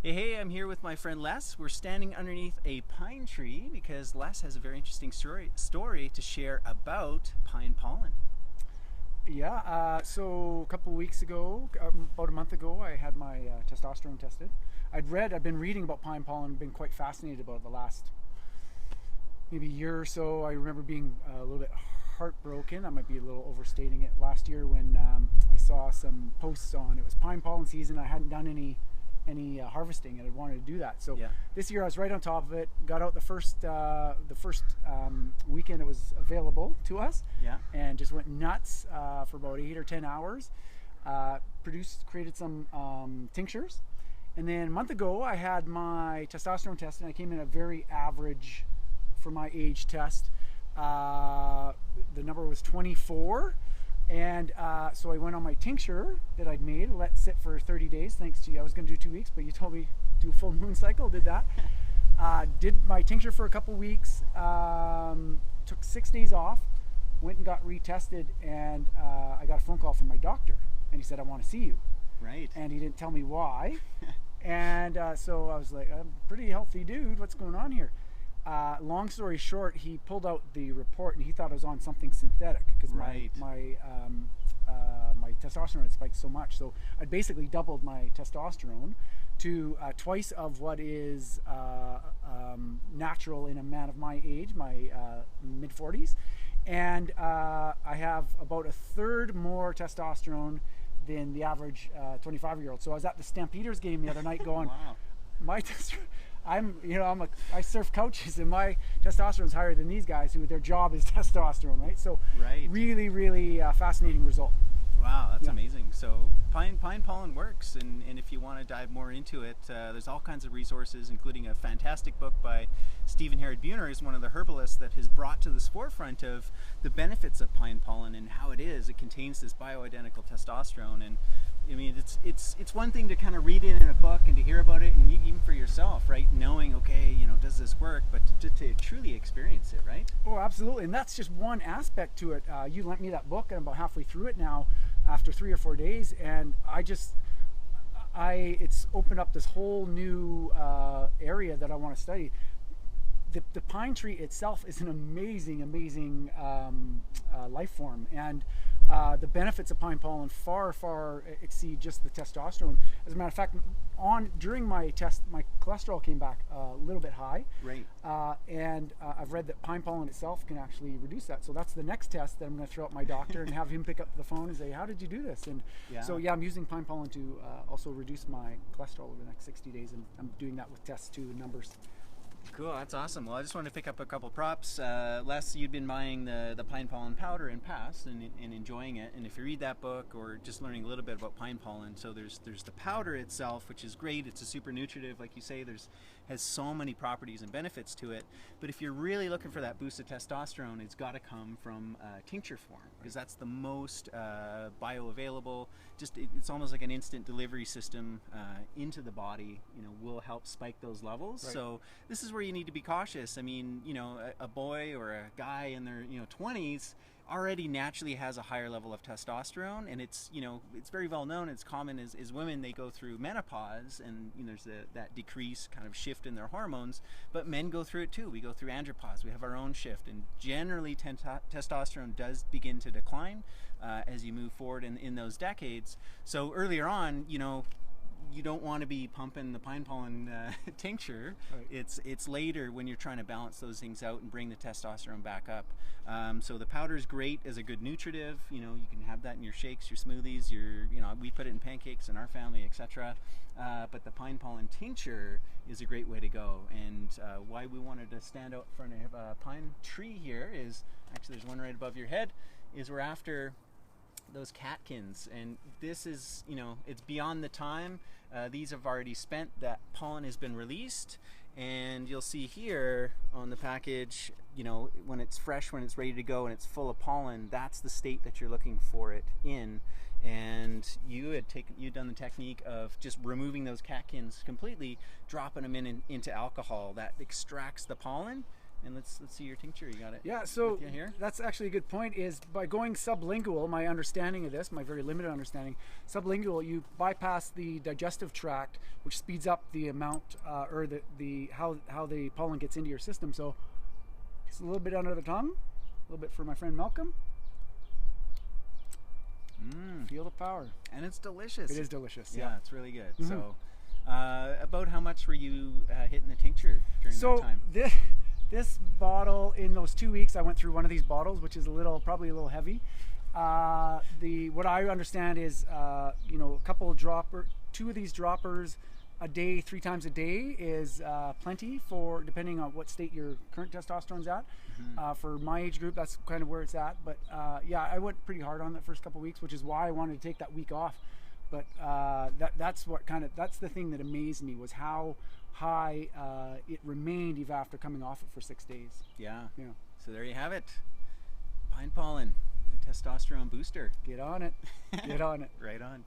Hey, I'm here with my friend Les. We're standing underneath a pine tree because Les has a very interesting story to share about pine pollen. Yeah, so a couple of weeks ago, about a month ago, I had my testosterone tested. I'd been reading about pine pollen, been quite fascinated about it the last maybe year or so. I remember being a little bit heartbroken. I might be a little overstating it. Last year when I saw some posts on it was pine pollen season. I hadn't done any harvesting, and I wanted to do that. So Yeah. this year I was right on top of it. Got out the first weekend it was available to us, Yeah. and just went nuts for about 8 or 10 hours. Created some tinctures, and then a month ago I had my testosterone test, and I came in a very average for my age test. The number was 24. And so I went on my tincture that I'd made, let sit for 30 days. Thanks to you. I was going to do 2 weeks, but you told me do a full moon cycle. Did that. Did my tincture for a couple weeks. Took 6 days off. Went and got retested, and I got a phone call from my doctor, and he said, "I want to see you." Right. And he didn't tell me why. And so I was like, "I'm a pretty healthy dude. What's going on here?" Long story short, he pulled out the report and he thought I was on something synthetic because Right. my testosterone had spiked so much. So I'd basically doubled my testosterone to twice of what is natural in a man of my age, my mid 40s. And I have about a third more testosterone than the average 25-year-old. So I was at the Stampeders game the other night going, Wow. my I surf couches, and my testosterone is higher than these guys who their job is testosterone, right? So Right. really fascinating result. Wow, that's Yeah. amazing. So pine pollen works, and if you want to dive more into it, there's all kinds of resources, including a fantastic book by Stephen Harrod Buhners, one of the herbalists that has brought to this forefront of the benefits of pine pollen and how it contains this bioidentical testosterone. And I mean, it's one thing to kind of read it in a book and to hear about it, and even for yourself, right? Knowing, okay, does this work? But to truly experience it, right? Oh, absolutely, and that's just one aspect to it. You lent me that book, and I'm about halfway through it now, after 3 or 4 days, and it's opened up this whole new area that I want to study. The pine tree itself is an amazing life form, and the benefits of pine pollen far exceed just the testosterone. As a matter of fact, during my test, my cholesterol came back a little bit high. Right. And I've read that pine pollen itself can actually reduce that. So that's the next test that I'm going to throw out my doctor and have him pick up the phone and say, "How did you do this?" And Yeah. so I'm using pine pollen to also reduce my cholesterol over the next 60 days, and I'm doing that with tests too, numbers. Cool, that's awesome. Well, I just wanted to pick up a couple props. Les, you'd been buying the pine pollen powder in past and enjoying it. And if you read that book or just learning a little bit about pine pollen, so there's the powder itself, which is great. It's a super nutritive, like you say. Has so many properties and benefits to it. But if you're really looking for that boost of testosterone, it's got to come from tincture form, because that's the most bioavailable. It's almost like an instant delivery system into the body. Will help spike those levels. Right. So this is where you need to be cautious. I mean, a boy or a guy in their 20s already naturally has a higher level of testosterone, and it's very well known. It's common as women, they go through menopause, and there's that decrease kind of shift in their hormones. But men go through it too. We go through andropause. We have our own shift, and generally testosterone does begin to decline as you move forward in those decades. So earlier on, you don't want to be pumping the pine pollen tincture. Right. It's later when you're trying to balance those things out and bring the testosterone back up. So the powder is great as a good nutritive. You can have that in your shakes, your smoothies, we put it in pancakes in our family, etc. But the pine pollen tincture is a great way to go. And why we wanted to stand out in front of a pine tree here is, actually there's one right above your head, is we're after those catkins, and this is it's beyond the time. These have already spent, that pollen has been released, and you'll see here on the package, when it's fresh, when it's ready to go and it's full of pollen, that's the state that you're looking for it in. And you'd done the technique of just removing those catkins completely, dropping them into alcohol that extracts the pollen, And let's see your tincture. You got it. Yeah, so with you here? That's actually a good point. Is by going sublingual, my understanding of this, my very limited understanding, sublingual, you bypass the digestive tract, which speeds up the amount or the how the pollen gets into your system. So it's a little bit under the tongue, a little bit for my friend Malcolm. Feel the power. And it's delicious. It is delicious. Yeah, it's really good. So, about how much were you hitting the tincture during that time? This bottle, in those 2 weeks, I went through one of these bottles, which is probably a little heavy. What I understand is, you know, two of these droppers a day, 3 times a day is plenty for, depending on what state your current testosterone's at. For my age group, that's kind of where it's at. But yeah, I went pretty hard on that first couple of weeks, which is why I wanted to take that week off. But that's the thing that amazed me, was how high it remained even after coming off it for 6 days. Yeah. Yeah. So there you have it. Pine Pollen, the testosterone booster. Get on it. Get on it. Right on.